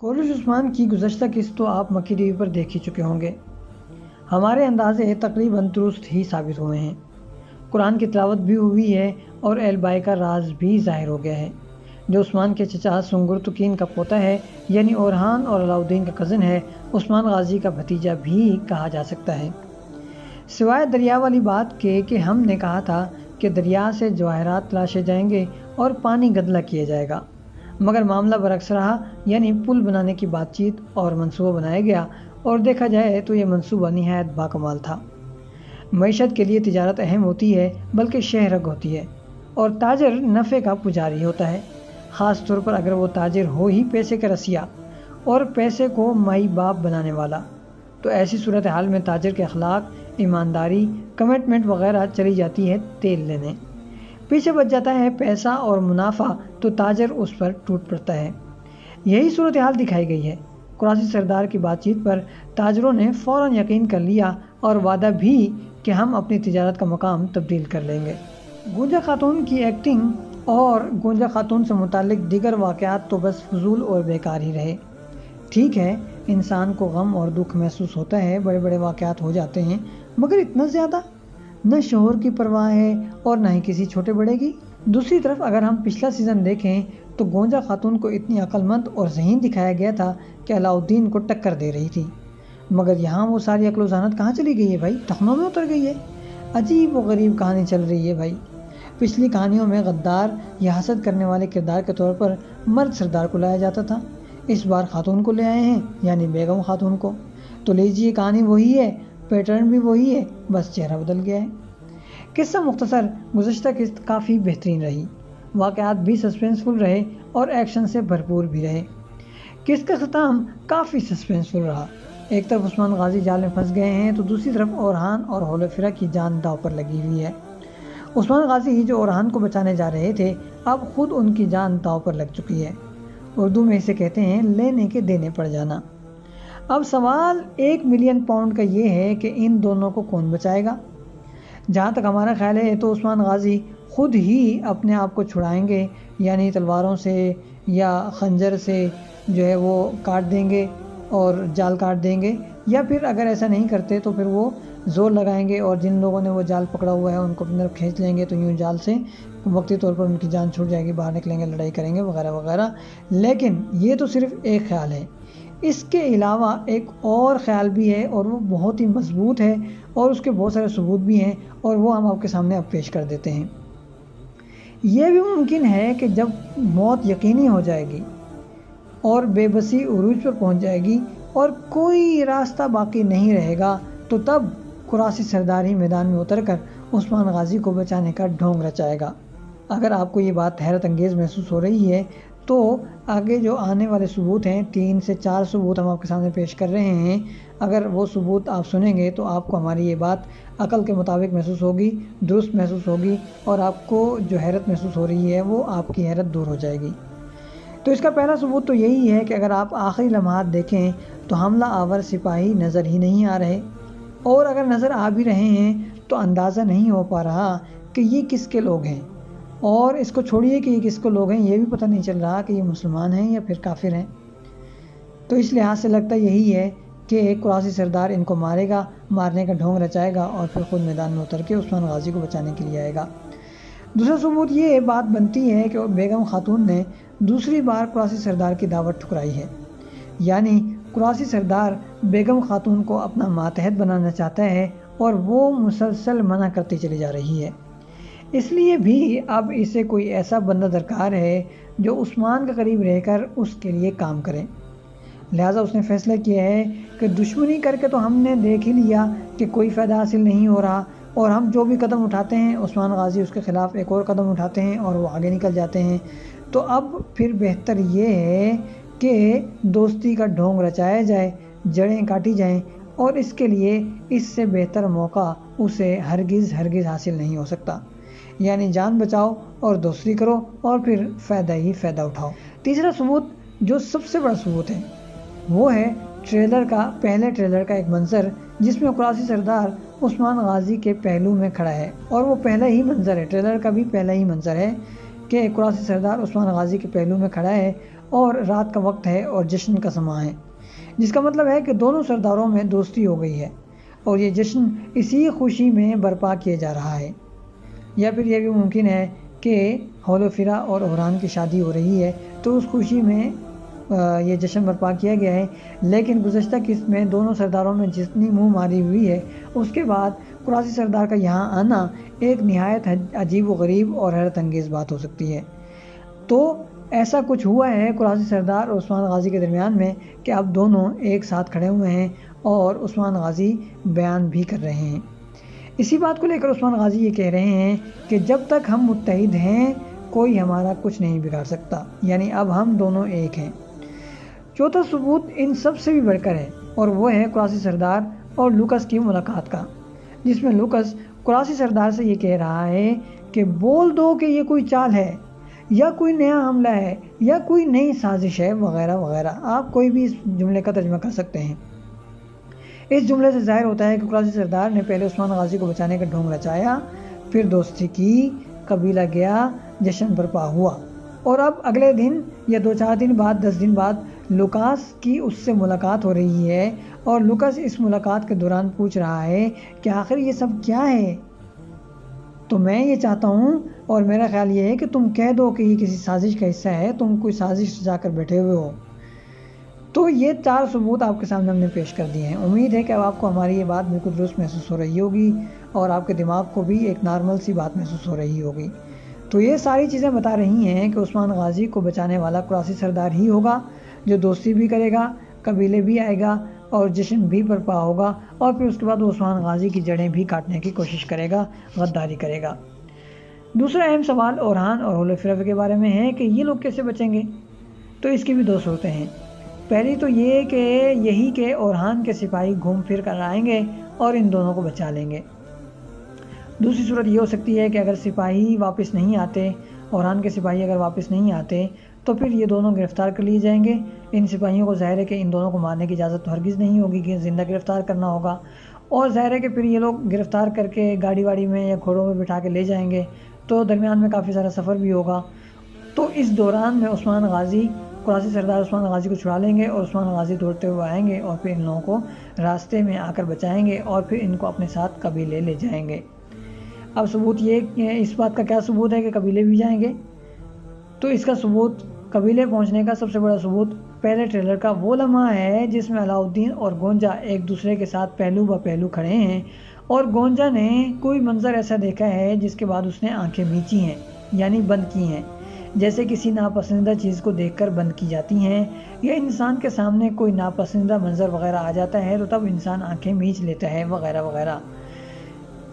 کولش عثمان کی گزشتہ قسط تو آپ مکی ٹی وی پر دیکھ ہی چکے ہوں گے۔ ہمارے اندازے تقریباً درست ہی ثابت ہوئے ہیں۔ قرآن کی تلاوت بھی ہوئی ہے اور اہل بائی کا راز بھی ظاہر ہو گیا ہے۔ جو عثمان کے چچا سنگرتکین کا پوتا ہے، یعنی اورحان اور علاؤدین کا کزن ہے، عثمان غازی کا بھتیجا بھی کہا جا سکتا ہے۔ سوائے دریا والی بات کے کہ ہم نے کہا تھا کہ دریا سے جواہرات تلاشے جائیں گے اور پانی گدلا کیا جائے گا، مگر معاملہ برعکس رہا، یعنی پل بنانے کی بات چیت اور منصوبہ بنایا گیا، اور دیکھا جائے تو یہ منصوبہ نہایت باکمال تھا۔ معیشت کے لیے تجارت اہم ہوتی ہے، بلکہ شہرگ ہوتی ہے، اور تاجر نفع کا پجاری ہوتا ہے، خاص طور پر اگر وہ تاجر ہو ہی پیسے کا رسیا اور پیسے کو مائی باپ بنانے والا۔ تو ایسی صورتحال میں تاجر کے اخلاق، ایمانداری، کمٹمنٹ وغیرہ چلی جاتی ہے تیل لینے، پیچھے بچ جاتا ہے پیسہ اور منافع، تو تاجر اس پر ٹوٹ پڑتا ہے۔ یہی صورتحال دکھائی گئی ہے۔ قریشی سردار کی بات چیت پر تاجروں نے فوراً یقین کر لیا اور وعدہ بھی کہ ہم اپنی تجارت کا مقام تبدیل کر لیں گے۔ گونجا خاتون کی ایکٹنگ اور گونجا خاتون سے متعلق دیگر واقعات تو بس فضول اور بیکار ہی رہے۔ ٹھیک ہے، انسان کو غم اور دکھ محسوس ہوتا ہے، بڑے بڑے واقعات ہو جاتے ہیں، مگر اتنا زیادہ؟ نہ شوہر کی پرواہ ہے اور نہ ہی کسی چھوٹے بڑے کی۔ دوسری طرف اگر ہم پچھلا سیزن دیکھیں تو گونجا خاتون کو اتنی عقل مند اور ذہین دکھایا گیا تھا کہ علاؤدین کو ٹکر دے رہی تھی، مگر یہاں وہ ساری عقل و ذہانت کہاں چلی گئی ہے بھائی؟ ٹخنوں میں اتر گئی ہے۔ عجیب و غریب کہانی چل رہی ہے بھائی۔ پچھلی کہانیوں میں غدار یا حسد کرنے والے کردار کے طور پر مرد سردار کو لایا جاتا تھا، اس بار خاتون کو لے آئے ہیں، یعنی بیگم خاتون کو۔ تو لیجیے، کہانی وہی ہے، پیٹرن بھی وہی ہے، بس چہرہ بدل گیا ہے۔ قصہ مختصر، گزشتہ قسط کافی بہترین رہی، واقعات بھی سسپینسفل رہے اور ایکشن سے بھرپور بھی رہے۔ قسط کا ختام کافی سسپینسفل رہا۔ ایک طرف عثمان غازی جال میں پھنس گئے ہیں تو دوسری طرف اورحان اور ہول فرہ کی جان داؤ پر لگی ہوئی ہے۔ عثمان غازی جو اورحان کو بچانے جا رہے تھے، اب خود ان کی جان داؤ پر لگ چکی ہے۔ اردو میں اسے کہتے ہیں لینے کے دینے پڑ جانا۔ اب سوال 1 ملین پاؤنڈ کا یہ ہے کہ ان دونوں کو کون بچائے گا؟ جہاں تک ہمارا خیال ہے تو عثمان غازی خود ہی اپنے آپ کو چھڑائیں گے، یعنی تلواروں سے یا خنجر سے جو ہے وہ کاٹ دیں گے اور جال کاٹ دیں گے، یا پھر اگر ایسا نہیں کرتے تو پھر وہ زور لگائیں گے اور جن لوگوں نے وہ جال پکڑا ہوا ہے ان کو اپنی طرف کھینچ لیں گے، تو یوں جال سے وقتی طور پر ان کی جان چھوٹ جائے گی، باہر نکلیں گے، لڑائی کریں گے وغیرہ وغیرہ۔ لیکن یہ تو صرف ایک خیال ہے، اس کے علاوہ ایک اور خیال بھی ہے اور وہ بہت ہی مضبوط ہے اور اس کے بہت سارے ثبوت بھی ہیں، اور وہ ہم آپ کے سامنے اب پیش کر دیتے ہیں۔ یہ بھی ممکن ہے کہ جب موت یقینی ہو جائے گی اور بے بسی عروج پر پہنچ جائے گی اور کوئی راستہ باقی نہیں رہے گا، تو تب قریشی سردار ہی میدان میں اتر کر عثمان غازی کو بچانے کا ڈھونگ رچائے گا۔ اگر آپ کو یہ بات حیرت انگیز محسوس ہو رہی ہے تو آگے جو آنے والے ثبوت ہیں، 3 سے 4 ثبوت ہم آپ کے سامنے پیش کر رہے ہیں، اگر وہ ثبوت آپ سنیں گے تو آپ کو ہماری یہ بات عقل کے مطابق محسوس ہوگی، درست محسوس ہوگی، اور آپ کو جو حیرت محسوس ہو رہی ہے وہ آپ کی حیرت دور ہو جائے گی۔ تو اس کا پہلا ثبوت تو یہی ہے کہ اگر آپ آخری لمحات دیکھیں تو حملہ آور سپاہی نظر ہی نہیں آ رہے، اور اگر نظر آ بھی رہے ہیں تو اندازہ نہیں ہو پا رہا کہ یہ کس کے لوگ ہیں، اور اس کو چھوڑیے کہ یہ کس کو لوگ ہیں، یہ بھی پتہ نہیں چل رہا کہ یہ مسلمان ہیں یا پھر کافر ہیں۔ تو اس لحاظ سے لگتا یہی ہے کہ قریشی سردار ان کو مارے گا، مارنے کا ڈھونگ رچائے گا اور پھر خود میدان میں اتر کے عثمان غازی کو بچانے کے لیے آئے گا۔ دوسرا ثبوت یہ بات بنتی ہے کہ بیگم خاتون نے دوسری بار قریشی سردار کی دعوت ٹھکرائی ہے، یعنی قریشی سردار بیگم خاتون کو اپنا ماتحت بنانا چاہتا ہے اور وہ مسلسل منع کرتی چلی جا رہی ہے۔ اس لیے بھی اب اسے کوئی ایسا بندہ درکار ہے جو عثمان کے قریب رہ کر اس کے لیے کام کرے۔ لہٰذا اس نے فیصلہ کیا ہے کہ دشمنی کر کے تو ہم نے دیکھ ہی لیا کہ کوئی فائدہ حاصل نہیں ہو رہا، اور ہم جو بھی قدم اٹھاتے ہیں عثمان غازی اس کے خلاف ایک اور قدم اٹھاتے ہیں اور وہ آگے نکل جاتے ہیں۔ تو اب پھر بہتر یہ ہے کہ دوستی کا ڈھونگ رچایا جائے، جڑیں کاٹی جائیں، اور اس کے لیے اس سے بہتر موقع اسے ہرگز حاصل نہیں ہو سکتا، یعنی جان بچاؤ اور دوستی کرو اور پھر فائدہ ہی فائدہ اٹھاؤ۔ تیسرا ثبوت جو سب سے بڑا ثبوت ہے وہ ہے پہلے ٹریلر کا ایک منظر جس میں قریشی سردار عثمان غازی کے پہلو میں کھڑا ہے، اور وہ پہلا ہی منظر ہے، ٹریلر کا بھی پہلا ہی منظر ہے کہ قریشی سردار عثمان غازی کے پہلو میں کھڑا ہے اور رات کا وقت ہے اور جشن کا سماں ہے، جس کا مطلب ہے کہ دونوں سرداروں میں دوستی ہو گئی ہے اور یہ جشن اسی خوشی میں برپا کیا جا رہا ہے۔ یا پھر یہ بھی ممکن ہے کہ ہولوفیرا اور اورہان کی شادی ہو رہی ہے تو اس خوشی میں یہ جشن برپا کیا گیا ہے، لیکن گزشتہ قسط میں دونوں سرداروں میں جتنی منہ ماری ہوئی ہے اس کے بعد قریشی سردار کا یہاں آنا ایک نہایت عجیب و غریب اور حیرت انگیز بات ہو سکتی ہے۔ تو ایسا کچھ ہوا ہے قریشی سردار اور عثمان غازی کے درمیان میں کہ اب دونوں ایک ساتھ کھڑے ہوئے ہیں اور عثمان غازی بیان بھی کر رہے ہیں۔ اسی بات کو لے کر عثمان غازی یہ کہہ رہے ہیں کہ جب تک ہم متحد ہیں کوئی ہمارا کچھ نہیں بگاڑ سکتا، یعنی اب ہم دونوں ایک ہیں۔ چوتھا ثبوت ان سب سے بھی بڑھ کر ہے اور وہ ہے قریشی سردار اور لوکس کی ملاقات کا، جس میں لوکس قریشی سردار سے یہ کہہ رہا ہے کہ بول دو کہ یہ کوئی چال ہے یا کوئی نیا حملہ ہے یا کوئی نئی سازش ہے وغیرہ وغیرہ، آپ کوئی بھی اس جملے کا ترجمہ کر سکتے ہیں۔ اس جملے سے ظاہر ہوتا ہے کہ قریشی سردار نے پہلے عثمان غازی کو بچانے کا ڈھونگ رچایا، پھر دوستی کی، قبیلہ گیا، جشن برپا ہوا، اور اب اگلے دن یا 2-4 دن بعد 10 دن بعد لوکاس کی اس سے ملاقات ہو رہی ہے اور لوکس اس ملاقات کے دوران پوچھ رہا ہے کہ آخر یہ سب کیا ہے۔ تو میں یہ چاہتا ہوں اور میرا خیال یہ ہے کہ تم کہہ دو کہ یہ کسی سازش کا حصہ ہے، تم کوئی سازش جا کر بیٹھے ہوئے ہو۔ تو یہ 4 ثبوت آپ کے سامنے ہم نے پیش کر دیے ہیں۔ امید ہے کہ اب آپ کو ہماری یہ بات بالکل درست محسوس ہو رہی ہوگی اور آپ کے دماغ کو بھی ایک نارمل سی بات محسوس ہو رہی ہوگی۔ تو یہ ساری چیزیں بتا رہی ہیں کہ عثمان غازی کو بچانے والا قریشی سردار ہی ہوگا جو دوستی بھی کرے گا، قبیلے بھی آئے گا اور جشن بھی برپا ہوگا، اور پھر اس کے بعد وہ عثمان غازی کی جڑیں بھی کاٹنے کی کوشش کرے گا، غداری کرے گا۔ دوسرا اہم سوال اورہان اور ہولوفیرا کے بارے میں ہے کہ یہ لوگ کیسے بچیں گے؟ تو اس کی بھی 2 صورتیں ہیں۔ پہلی تو یہ کہ یہی کہ اورہان کے سپاہی گھوم پھر کر آئیں گے اور ان دونوں کو بچا لیں گے۔ دوسری صورت یہ ہو سکتی ہے کہ اگر سپاہی واپس نہیں آتے، اورہان کے سپاہی اگر واپس نہیں آتے تو پھر یہ دونوں گرفتار کر لیے جائیں گے۔ ان سپاہیوں کو ظاہر ہے کہ ان دونوں کو مارنے کی اجازت تو ہرگز نہیں ہوگی کہ زندہ گرفتار کرنا ہوگا، اور ظاہر ہے کہ پھر یہ لوگ گرفتار کر کے گاڑی واڑی میں یا گھوڑوں میں بٹھا کے لے جائیں گے، تو درمیان میں کافی سارا سفر بھی ہوگا۔ تو اس دوران میں عثمان غازی، قریشی سردار عثمان غازی کو چھڑا لیں گے اور عثمان غازی دوڑتے ہوئے آئیں گے اور پھر ان لوگوں کو راستے میں آ کر بچائیں گے اور پھر ان کو اپنے ساتھ قبیلے لے جائیں گے۔ اب ثبوت یہ کہ اس بات کا کیا ثبوت ہے کہ قبیلے بھی جائیں گے؟ تو اس کا ثبوت، قبیلے پہنچنے کا سب سے بڑا ثبوت پہلے ٹریلر کا وہ لمحہ ہے جس میں علاؤالدین اور گونجا ایک دوسرے کے ساتھ پہلو بہ پہلو کھڑے ہیں، اور گونجا نے کوئی منظر ایسا دیکھا ہے جس کے بعد اس نے آنکھیں میچی ہیں، یعنی بند کی ہیں، جیسے کسی ناپسندیدہ چیز کو دیکھ کر بند کی جاتی ہیں، یا انسان کے سامنے کوئی ناپسندیدہ منظر وغیرہ آ جاتا ہے تو تب انسان آنکھیں میچ لیتا ہے وغیرہ وغیرہ۔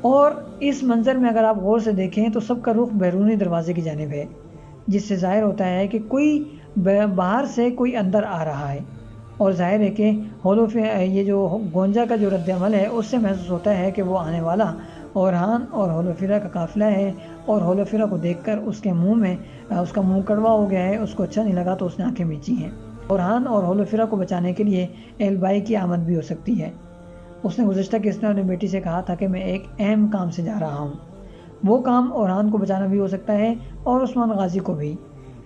اور اس منظر میں اگر آپ غور سے دیکھیں تو سب کا رخ بیرونی دروازے کی جانب ہے، جس سے ظاہر ہوتا ہے کہ کوئی باہر سے کوئی اندر آ رہا ہے، اور ظاہر ہے کہ یہ جو گونجا کا جو رد عمل ہے اس سے محسوس ہوتا ہے کہ وہ آنے والا اورہان اور ہولوفیرا کا قافلہ ہے، اور ہولوفیرا کو دیکھ کر اس کے منہ میں اس کا منہ کڑوا ہو گیا ہے، اس کو اچھا نہیں لگا تو اس نے آنکھیں میچی ہیں۔ اورہان اور ہولوفیرا کو بچانے کے لیے ایلبائی کی آمد بھی ہو سکتی ہے۔ اس نے گزشتہ قسط میں اپنی بیٹی سے کہا تھا کہ میں ایک اہم کام سے جا رہا ہوں، وہ کام اورہان کو بچانا بھی ہو سکتا ہے اور عثمان غازی کو بھی،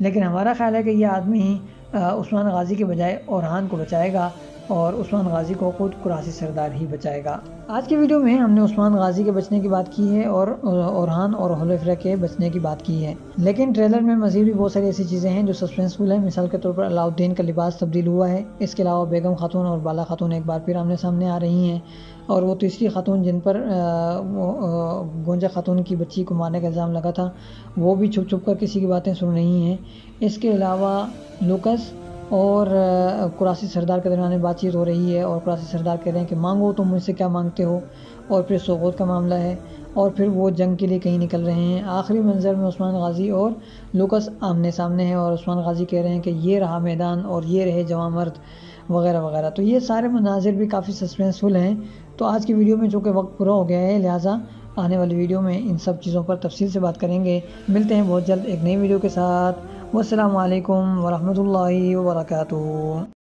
لیکن ہمارا خیال ہے کہ یہ آدمی عثمان غازی کے بجائے اورہان کو بچائے گا اور عثمان غازی کو خود قریشی سردار ہی بچائے گا۔ آج کی ویڈیو میں ہم نے عثمان غازی کے بچنے کی بات کی ہے اور اورہان اور ہولوفیرا کے بچنے کی بات کی ہے، لیکن ٹریلر میں مزید بھی بہت ساری ایسی چیزیں ہیں جو سسپینسفل ہیں۔ مثال کے طور پر علاؤالدین کا لباس تبدیل ہوا ہے، اس کے علاوہ بیگم خاتون اور بالا خاتون ایک بار پھر آمنے سامنے آ رہی ہیں، اور وہ تیسری خاتون جن پر گونجا خاتون کی بچی کو مارنے کا الزام لگا تھا وہ بھی چھپ چھپ کر کسی کی باتیں سن رہی ہیں۔ اس کے علاوہ لوکس اور قریشی سردار کے درمیان بات چیت ہو رہی ہے، اور قریشی سردار کہہ رہے ہیں کہ مانگو، تم مجھ سے کیا مانگتے ہو، اور پھر سوغوت کا معاملہ ہے، اور پھر وہ جنگ کے لیے کہیں نکل رہے ہیں۔ آخری منظر میں عثمان غازی اور لوکس آمنے سامنے ہیں، اور عثمان غازی کہہ رہے ہیں کہ یہ رہا میدان اور یہ رہے جواں مرد وغیرہ وغیرہ۔ تو یہ سارے مناظر بھی کافی سسپینسفل ہیں۔ تو آج کی ویڈیو میں چونکہ وقت پورا ہو گیا ہے، لہٰذا آنے والی ویڈیو میں ان سب چیزوں پر تفصیل سے بات کریں گے۔ ملتے ہیں بہت جلد ایک نئی ویڈیو کے ساتھ۔ والسلام علیکم ورحمۃ اللہ وبرکاتہ۔